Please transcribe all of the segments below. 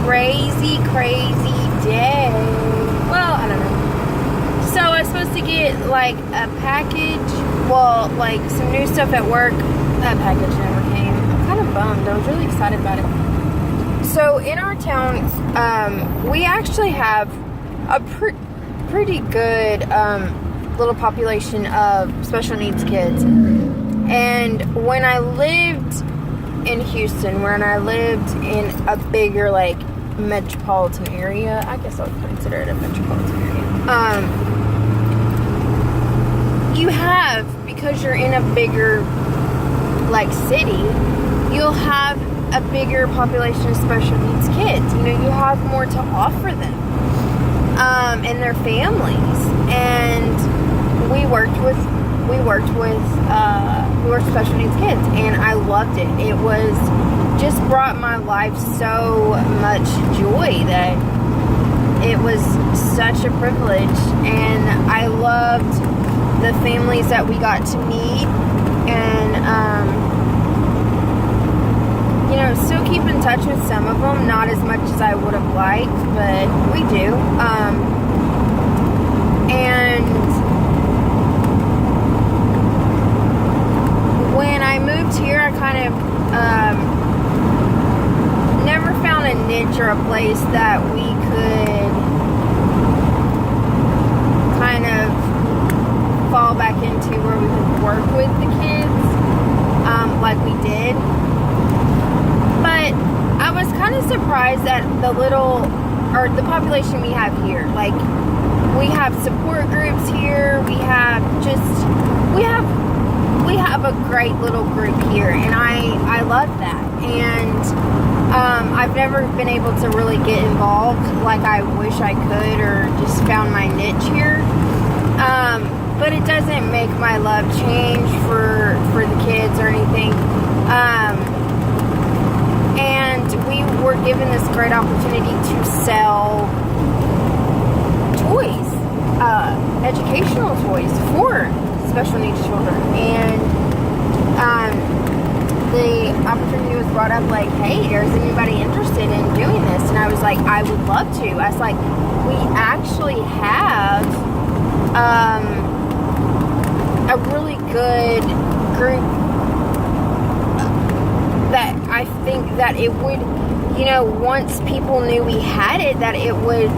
crazy day. Well, I don't know. So I was supposed to get like a package, well, like some new stuff at work. That package never came. I'm kind of bummed. I was really excited about it. So in our town, we actually have a pretty good little population of special needs kids. And when I lived in Houston, when I lived in a bigger, like, metropolitan area, I guess I would consider it a metropolitan area, you have, because you're in a bigger, like, city, you'll have a bigger population of special needs kids. You know, you have more to offer them, and their families. And we worked with special needs kids, and I loved it. It was just brought my life so much joy that it was such a privilege, and I loved the families that we got to meet, and you know, still keep in touch with some of them, not as much as I would have liked, but we do. And when I moved here, I kind of never found a niche or a place that we could kind of fall back into where we could work with the kids like we did. But I was kind of surprised at the population we have here. Like, we have support groups here. We have a great little group here, and I love that. And I've never been able to really get involved like I wish I could, or just found my niche here. But it doesn't make my love change for the kids or anything. And we were given this great opportunity to sell toys, educational toys for special needs children. And the opportunity was brought up, like, hey, is anybody interested in doing this? And I was like, I would love to. I was like, we actually have a really good group that I think that it would, you know, once people knew we had it, that it would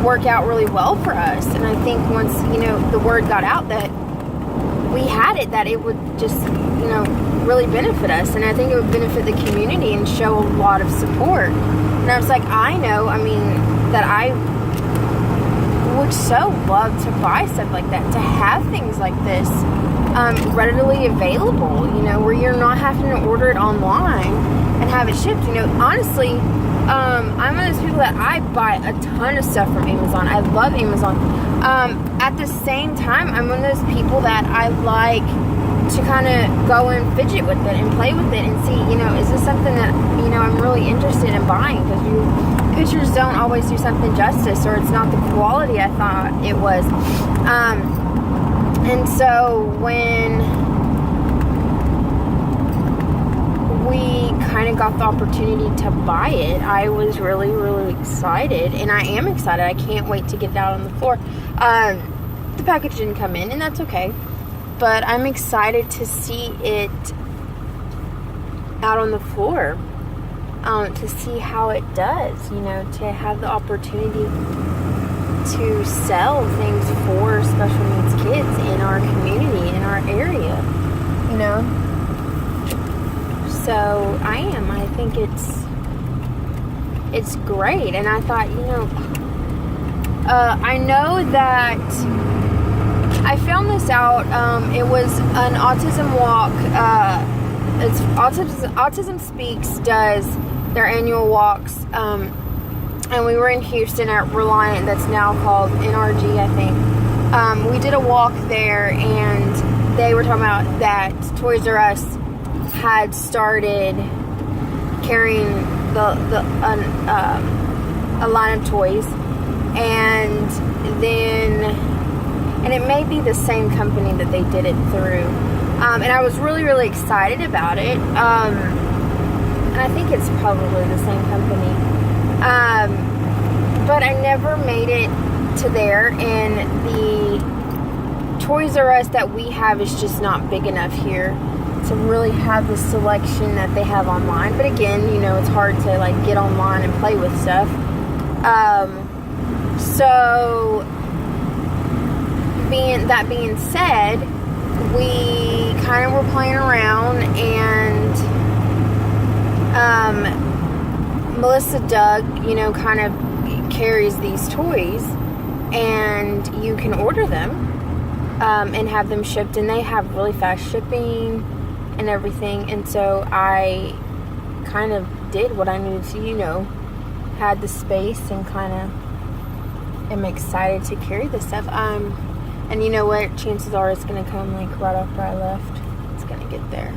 work out really well for us. And I think once, you know, the word got out that we had it, that it would just, you know, really benefit us. And I think it would benefit the community and show a lot of support. And I was like, I know, I mean, that I would so love to buy stuff like that, to have things like this readily available, you know, where you're not having to order it online and have it shipped. You know, honestly, I'm one of those people that I buy a ton of stuff from Amazon. I love Amazon. At the same time, I'm one of those people that I like to kind of go and fidget with it and play with it and see, you know, is this something that, you know, I'm really interested in buying? Because pictures don't always do something justice, or it's not the quality I thought it was. And so when we kind of got the opportunity to buy it, I was really, really excited. And I am excited. I can't wait to get it out on the floor. The package didn't come in, and that's okay. But I'm excited to see it out on the floor. To see how it does, you know, to have the opportunity to sell things for special needs kids in our community, in our area, you know. So I think it's great. And I thought, you know, I know that I found this out. It was an autism walk. It's Autism Speaks does their annual walks, and we were in Houston at Reliant, that's now called NRG, I think. We did a walk there, and they were talking about that Toys R Us had started carrying a line of toys, and it may be the same company that they did it through. And I was really, really excited about it. and I think it's probably the same company. But I never made it to there, and the Toys R Us that we have is just not big enough here to really have the selection that they have online. But again, you know, it's hard to like get online and play with stuff. So being said, we kind of were playing around, and Melissa Doug, you know, kind of carries these toys, and you can order them and have them shipped, and they have really fast shipping and everything. And so I kind of did what I needed to, you know, had the space, and kind of am excited to carry this stuff. And you know what? Chances are it's going to come like right after I left. It's going to get there.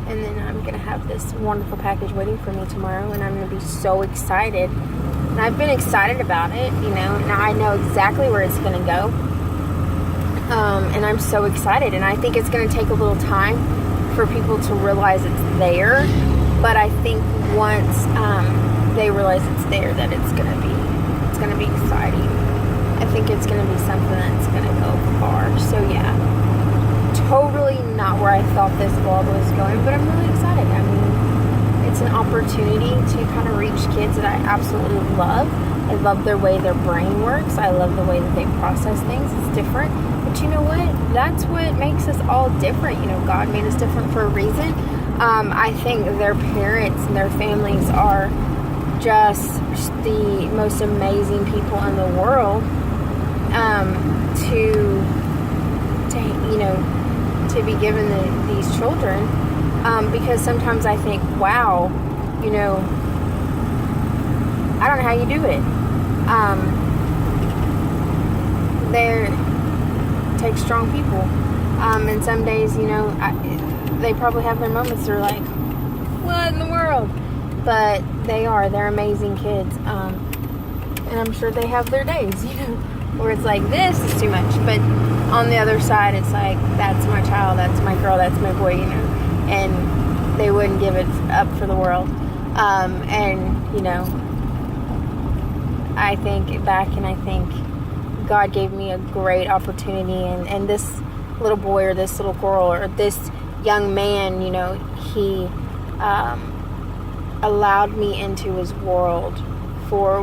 And then I'm going to have this wonderful package waiting for me tomorrow, and I'm going to be so excited. And I've been excited about it, you know. Now I know exactly where it's going to go. And I'm so excited. And I think it's going to take a little time for people to realize it's there. But I think once they realize it's there, that it's going to be exciting. I think it's going to be something that's going to go far. So yeah, totally not where I thought this vlog was going, but I'm really excited. I mean, it's an opportunity to kind of reach kids that I absolutely love. I love their way their brain works. I love the way that they process things. It's different. But you know what? That's what makes us all different. You know, God made us different for a reason. I think their parents and their families are just the most amazing people in the world. To be given these children, because sometimes I think, wow, you know, I don't know how you do it. Take strong people, and some days, you know, they probably have their moments. They're like, what in the world? But they're amazing kids, and I'm sure they have their days, you know, where it's like, this is too much. But on the other side, it's like, that's my child, that's my girl, that's my boy, you know, and they wouldn't give it up for the world. And, you know, I think back, and I think God gave me a great opportunity, and this little boy or this little girl or this young man, you know, he allowed me into his world for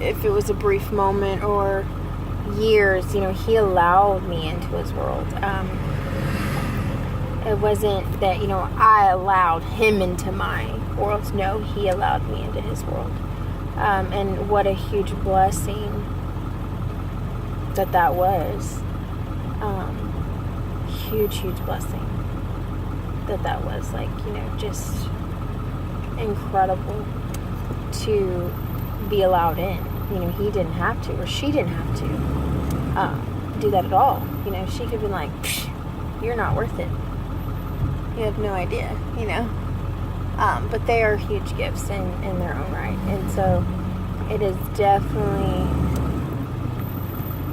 if it was a brief moment or years, you know, he allowed me into his world. It wasn't that, you know, I allowed him into my world. No, he allowed me into his world. And what a huge blessing that was. Huge blessing that was, like, you know, just incredible to be allowed in. You know, he didn't have to, or she didn't have to do that at all. You know, she could have been like, you're not worth it. You have no idea, you know. But they are huge gifts in their own right. And so it is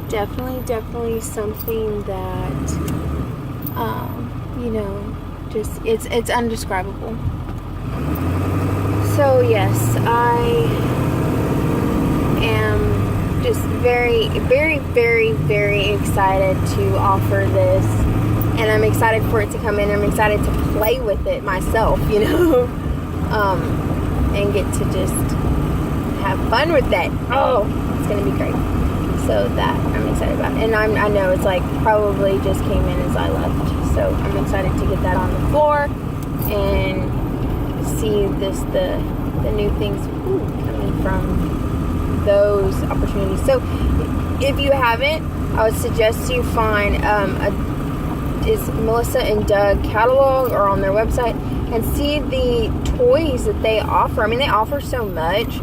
definitely something that, you know, just, it's indescribable. So yes, I am just very, very, very, very excited to offer this, and I'm excited for it to come in. I'm excited to play with it myself, you know, and get to just have fun with that. Oh, it's gonna be great. So that I'm excited about, and I know it's like probably just came in as I left, so I'm excited to get that on the floor and see the new things coming from those opportunities. So if you haven't, I would suggest you find is Melissa and Doug catalog or on their website, and see the toys that they offer. I mean, they offer so much,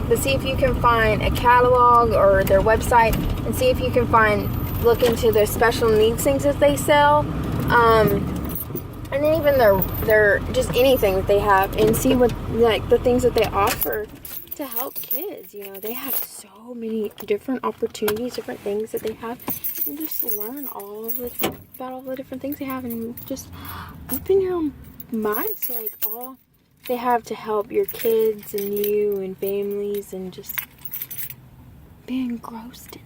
but see if you can find a catalog or their website, and see if you can look into their special needs things that they sell, and then even their just anything that they have, and see what, like, the things that they offer to help kids. You know, they have so many different opportunities, different things that they have, and just learn about all the different things they have, and just open your mind to, like, all they have to help your kids and you and families and just be engrossed in